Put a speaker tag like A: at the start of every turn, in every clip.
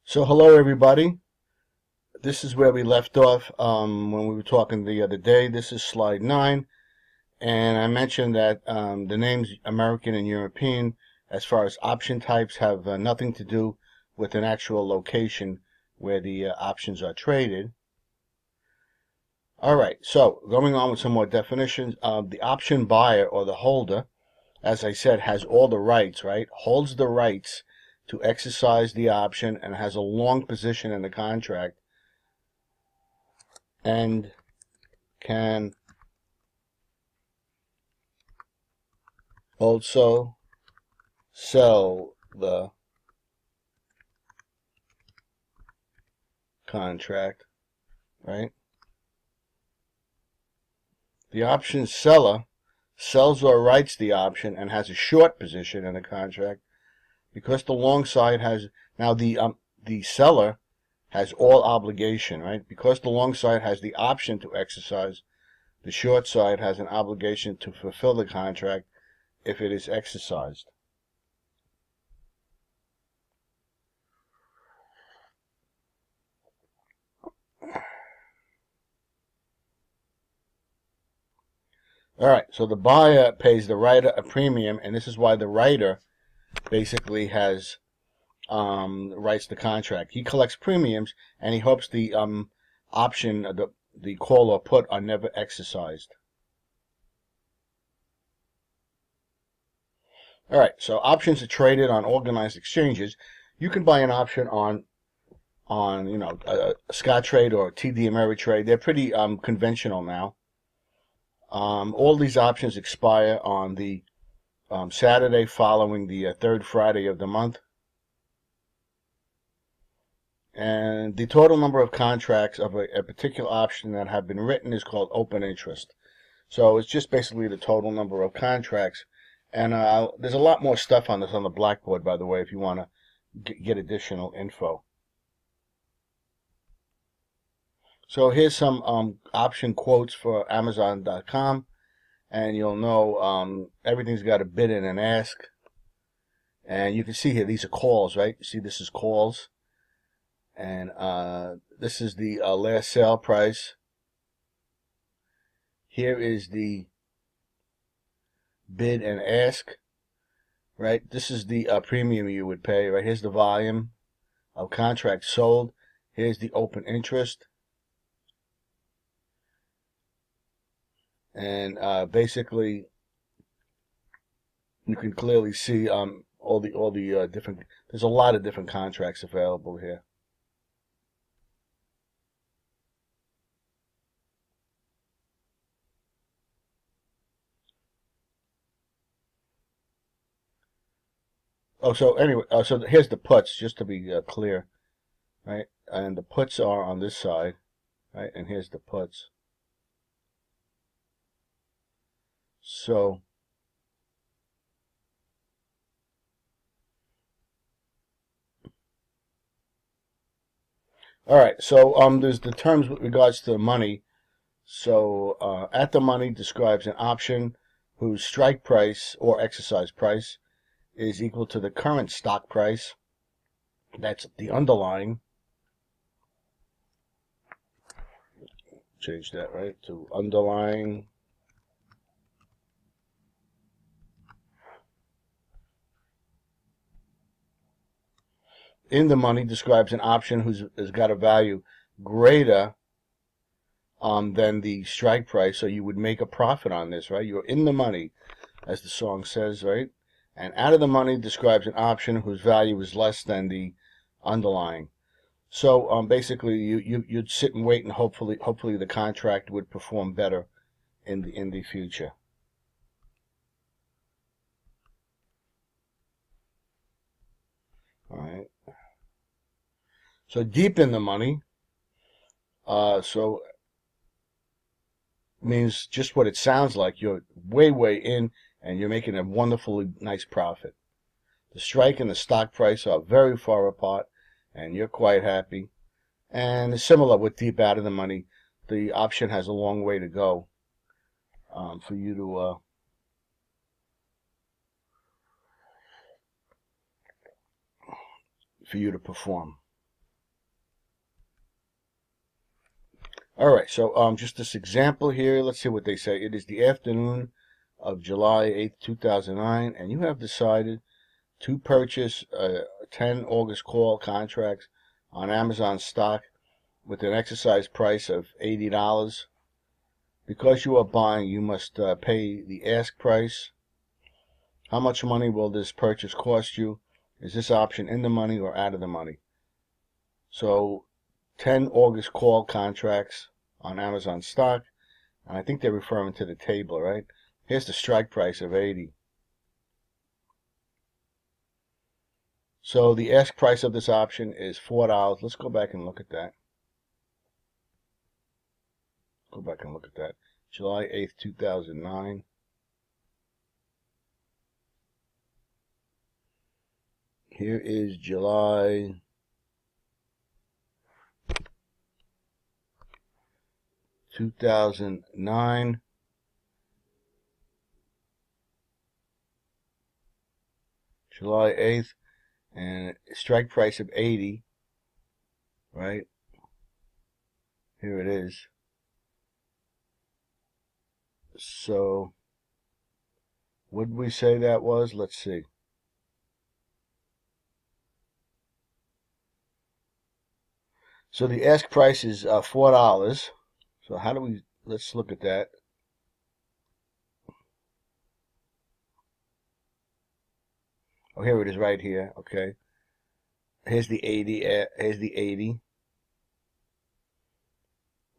A: So hello everybody. This is where we left off when we were talking the other day. This is slide 9, and I mentioned that the names American and European, as far as option types, have nothing to do with an actual location where the options are traded. All right, so going on with some more definitions. The option buyer or the holder, as I said, has all the rights, right? Holds the rights to exercise the option and has a long position in the contract and can also sell the contract, right? The option seller sells or writes the option and has a short position in the contract because the long side has now the seller has all obligation, right? Because the long side has the option to exercise, the short side has an obligation to fulfill the contract if it is exercised. All right, so the buyer pays the writer a premium, and this is why the writer basically has writes the contract. He collects premiums, and he hopes the option, the call or put, are never exercised. All right, so options are traded on organized exchanges. You can buy an option on Scottrade or TD Ameritrade. They're pretty conventional now. All these options expire on the Saturday following the third Friday of the month. And the total number of contracts of a particular option that have been written is called open interest. So it's just basically the total number of contracts. And there's a lot more stuff on this on the blackboard, by the way, if you want to get additional info. So here's some option quotes for Amazon.com. And you'll know everything's got a bid and an ask. And you can see here, these are calls, right? You see this is calls. And this is the last sale price. Here is the bid and ask, right? This is the premium you would pay, right? Here's the volume of contracts sold. Here's the open interest. And basically, you can clearly see all the different. There's a lot of different contracts available here. Oh, so anyway, so here's the puts, just to be clear, right? And the puts are on this side, right? And here's the puts. So all right, so there's the terms with regards to the money. So at the money describes an option whose strike price or exercise price is equal to the current stock price. That's the underlying. Change that, right, to underlying. In the money describes an option has got a value greater than the strike price, so you would make a profit on this, right? You're in the money, as the song says, right? And out of the money describes an option whose value is less than the underlying. So basically, you'd sit and wait, and hopefully the contract would perform better in the future. All right. So deep in the money, so means just what it sounds like. You're way in, and you're making a wonderfully nice profit. The strike and the stock price are very far apart, and you're quite happy. And similar with deep out of the money, the option has a long way to go for you to perform. All right, so just this example here. Let's see what they say. It is the afternoon of July 8th, 2009, and you have decided to purchase 10 August call contracts on Amazon stock with an exercise price of $80. Because you are buying, you must pay the ask price. How much money will this purchase cost you? Is this option in the money or out of the money? So 10 August call contracts on Amazon stock, and I think they're referring to the table, right? Here's the strike price of 80. So the ask price of this option is $4. Let's go back and look at that. Go back and look at that. July 8th, 2009. Here is July 2009. July 8th, and strike price of 80, right? Here it is. So, what did we say that was? Let's see. So the ask price is $4. So how do we, let's look at that. Oh, here it is right here. Okay. Here's the 80. Here's the 80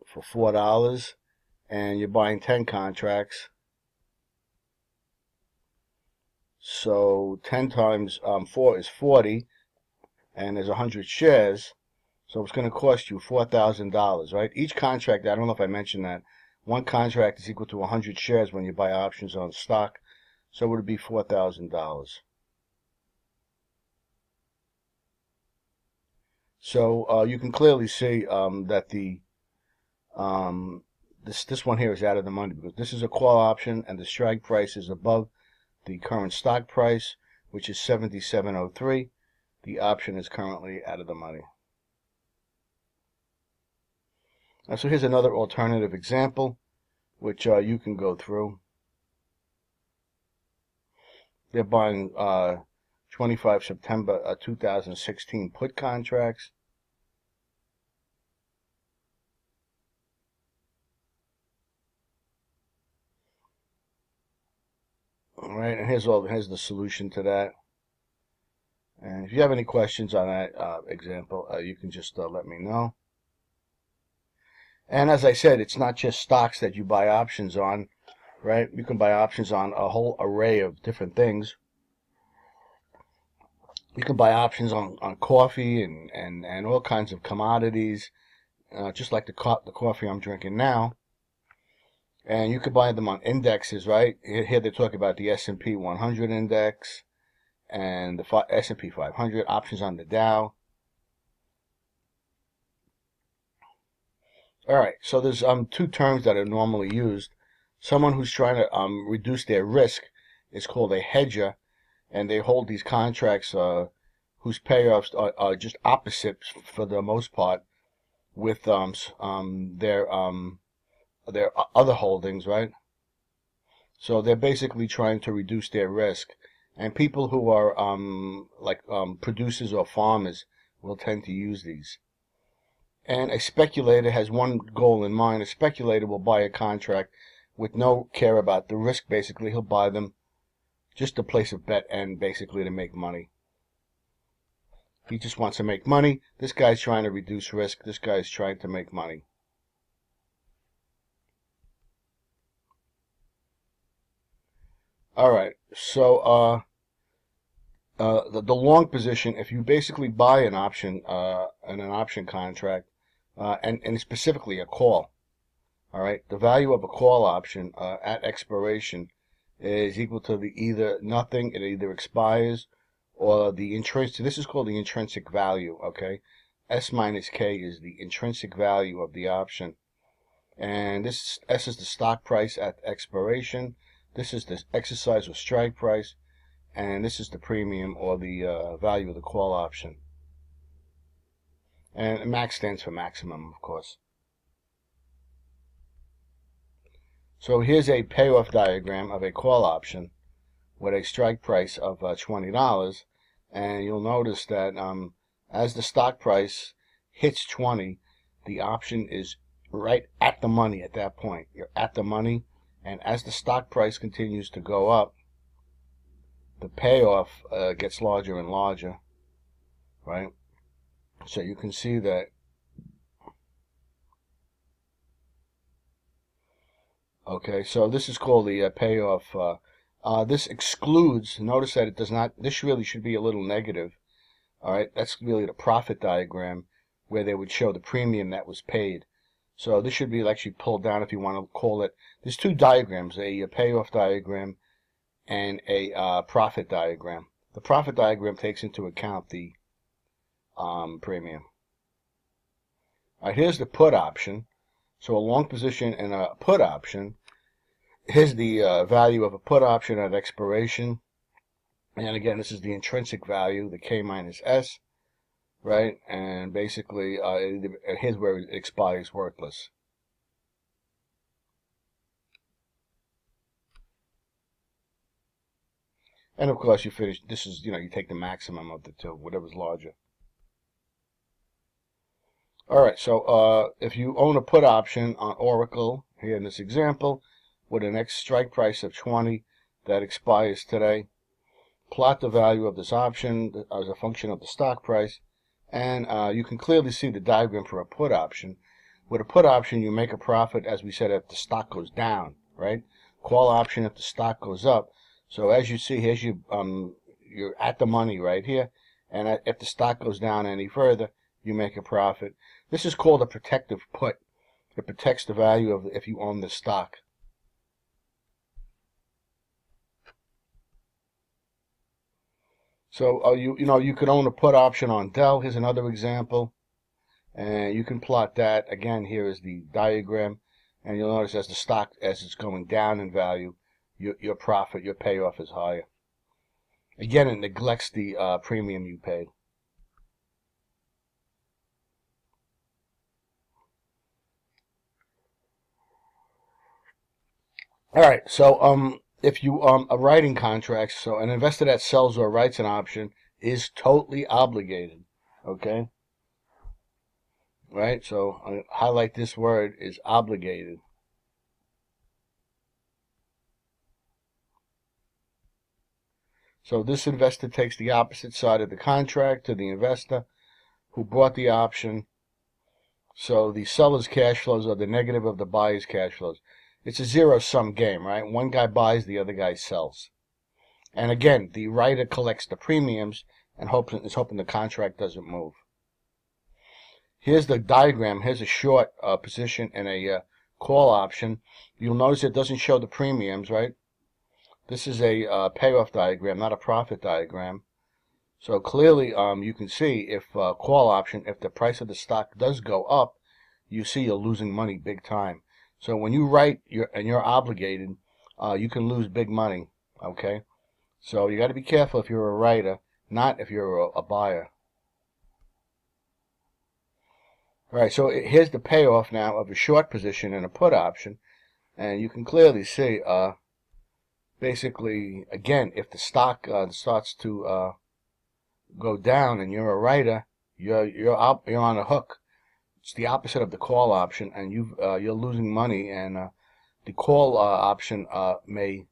A: for $4, and you're buying 10 contracts. So 10 times 4 is 40, and there's 100 shares. So it's going to cost you $4,000, right? Each contract, I don't know if I mentioned that, one contract is equal to 100 shares when you buy options on stock. So it would be $4,000. So you can clearly see that the this one here is out of the money, because this is a call option and the strike price is above the current stock price, which is $77.03. The option is currently out of the money. So here's another alternative example, which you can go through. They're buying 25 September 2016 put contracts. All right, and here's the solution to that. And if you have any questions on that example, you can just let me know. And as I said, it's not just stocks that you buy options on, right? You can buy options on a whole array of different things. You can buy options on coffee and all kinds of commodities, just like the coffee I'm drinking now. And you can buy them on indexes, right? Here they talk about the S&P 100 index and the S&P 500, options on the Dow. All right, so there's two terms that are normally used. Someone who's trying to reduce their risk is called a hedger, and they hold these contracts whose payoffs are just opposite for the most part with their other holdings, right? So they're basically trying to reduce their risk, and people who are producers or farmers will tend to use these. And a speculator has one goal in mind. A speculator will buy a contract with no care about the risk. Basically, he'll buy them just to place a bet and basically to make money. He just wants to make money. This guy's trying to reduce risk. This guy's trying to make money. All right, so the long position, if you basically buy an option in an option contract, and specifically a call, all right, the value of a call option at expiration is equal to either nothing, it either expires, or the intrinsic, this is called the intrinsic value, okay? S minus K is the intrinsic value of the option. And this S is the stock price at expiration. This is the exercise or strike price. And this is the premium or the value of the call option. And max stands for maximum, of course. So here's a payoff diagram of a call option with a strike price of $20, and you'll notice that as the stock price hits 20, the option is right at the money at that point. You're at the money, and as the stock price continues to go up, the payoff gets larger and larger, right? So you can see that. Okay, so this is called the payoff. This excludes, notice that it does not, this really should be a little negative. All right, that's really the profit diagram where they would show the premium that was paid. So this should be actually pulled down if you want to call it. There's two diagrams, a payoff diagram and a profit diagram. The profit diagram takes into account the premium. All right, here's the put option. So a long position and a put option. Here's the value of a put option at expiration. And again, this is the intrinsic value, the K minus S, right? And basically, here's where it expires worthless. And of course, you finish, this is, you take the maximum of the two, whatever's larger. All right, so if you own a put option on Oracle, here in this example, with an X strike price of 20 that expires today, plot the value of this option as a function of the stock price, and you can clearly see the diagram for a put option. With a put option, you make a profit, as we said, if the stock goes down, right? Call option if the stock goes up. So as you see, here's you're at the money right here, and if the stock goes down any further, you make a profit. This is called a protective put. It protects the value of if you own the stock. So you could own a put option on Dell. Here's another example, and you can plot that. Again, here is the diagram, and you'll notice as the stock it's going down in value, your profit, your payoff is higher. Again, it neglects the premium you paid. All right, so if you are writing contracts, so an investor that sells or writes an option is totally obligated. Okay, right? So I highlight this word is obligated. So this investor takes the opposite side of the contract to the investor who bought the option. So the seller's cash flows are the negative of the buyer's cash flows. It's a zero-sum game, right? One guy buys, the other guy sells. And again, the writer collects the premiums and is hoping the contract doesn't move. Here's the diagram. Here's a short position in a call option. You'll notice it doesn't show the premiums, right? This is a payoff diagram, not a profit diagram. So clearly, you can see if call option, if the price of the stock does go up, you see you're losing money big time. So when you write and you're obligated, you can lose big money, okay? So you got to be careful if you're a writer, not if you're a buyer. All right, so here's the payoff now of a short position in a put option, and you can clearly see, basically, again, if the stock starts to go down and you're a writer, you're on a hook. It's the opposite of the call option, and you're losing money, and the call option may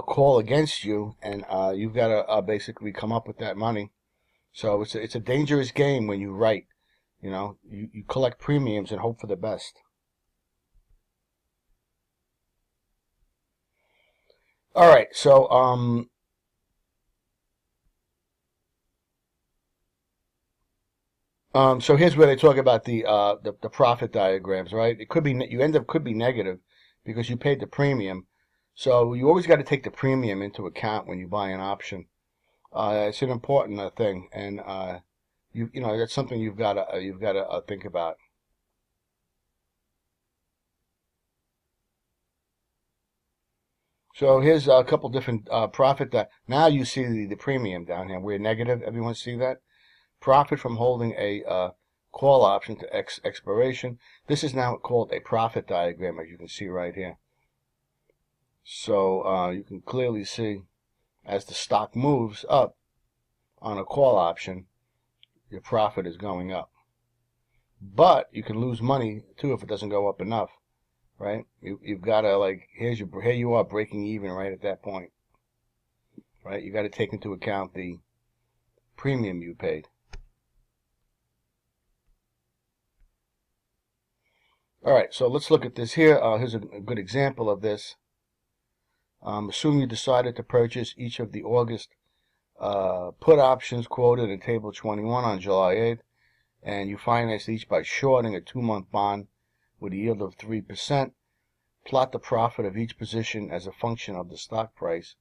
A: call against you, and you've got to basically come up with that money. So it's a dangerous game when you write. You collect premiums and hope for the best. All right, so so here's where they talk about the profit diagrams, right? It could be could be negative because you paid the premium. So you always got to take the premium into account when you buy an option. It's an important thing, and that's something you've got to think about. So here's a couple different profit. Now you see the premium down here. We're negative. Everyone see that? Profit from holding a call option to expiration. This is now called a profit diagram, as you can see right here. So you can clearly see as the stock moves up on a call option, your profit is going up. But you can lose money too if it doesn't go up enough, right? You've got to, like, here you are breaking even right at that point, right? You got to take into account the premium you paid. All right, so let's look at this here. Here's a good example of this. Assume you decided to purchase each of the August put options quoted in Table 21 on July 8th, and you financed each by shorting a 2-month bond with a yield of 3%. Plot the profit of each position as a function of the stock price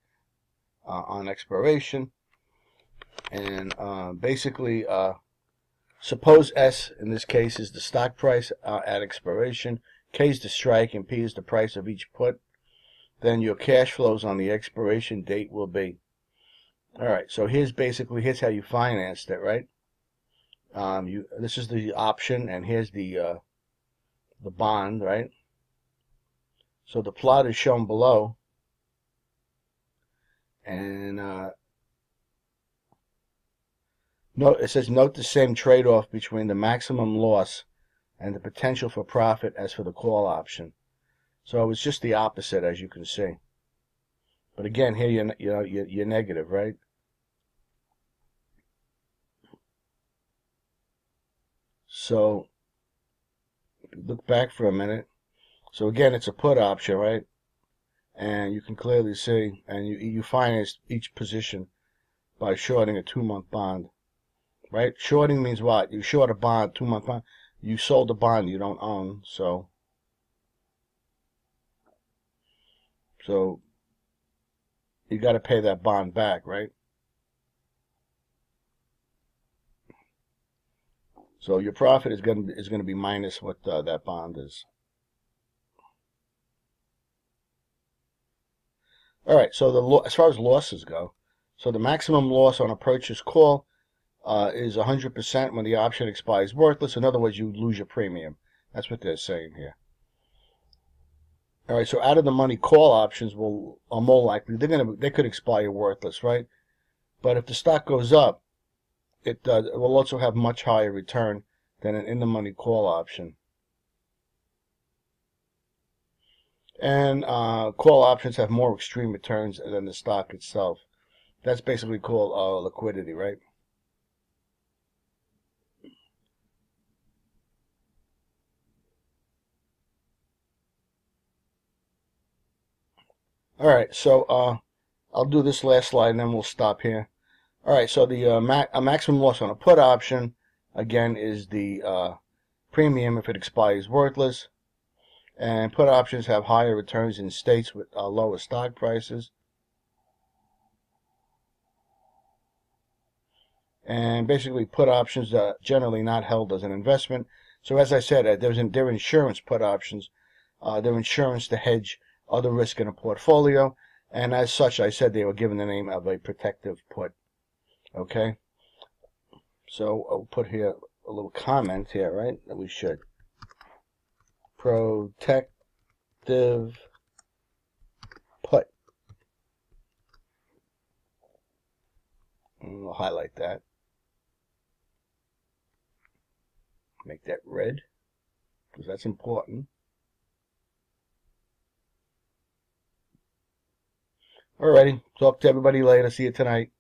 A: on expiration. And basically, suppose S in this case is the stock price at expiration, K is the strike, and P is the price of each put. Then your cash flows on the expiration date will be. All right, so here's how you financed it, right? This is the option, and here's the bond, right? So the plot is shown below, and it says note the same trade-off between the maximum loss and the potential for profit as for the call option. So it's just the opposite, as you can see. But again, here you're negative, right? So look back for a minute. So again, it's a put option, right? And you can clearly see, and you finance each position by shorting a 2-month bond, right? Shorting means what? You short a bond, 2-month bond. You sold a bond you don't own, so you got to pay that bond back, right? So your profit is going to be minus what that bond is. All right. So as far as losses go, so the maximum loss on a purchase call is 100% when the option expires worthless. In other words, you lose your premium. That's what they're saying here. All right. So out of the money call options are more likely they could expire worthless, right? But if the stock goes up, it will also have much higher return than an in-the-money call option. And call options have more extreme returns than the stock itself. That's basically called liquidity, right? All right, so I'll do this last slide and then we'll stop here. All right, so the a maximum loss on a put option, again, is the premium if it expires worthless. And put options have higher returns in states with lower stock prices. And basically, put options are generally not held as an investment. So as I said, they're insurance put options. They're insurance to hedge other risk in a portfolio. And as such, I said they were given the name of a protective put. Okay? So I'll put here a little comment here, right? That we should. Protective put. And we'll highlight that. Make that red, because that's important. Alrighty, talk to everybody later. See you tonight.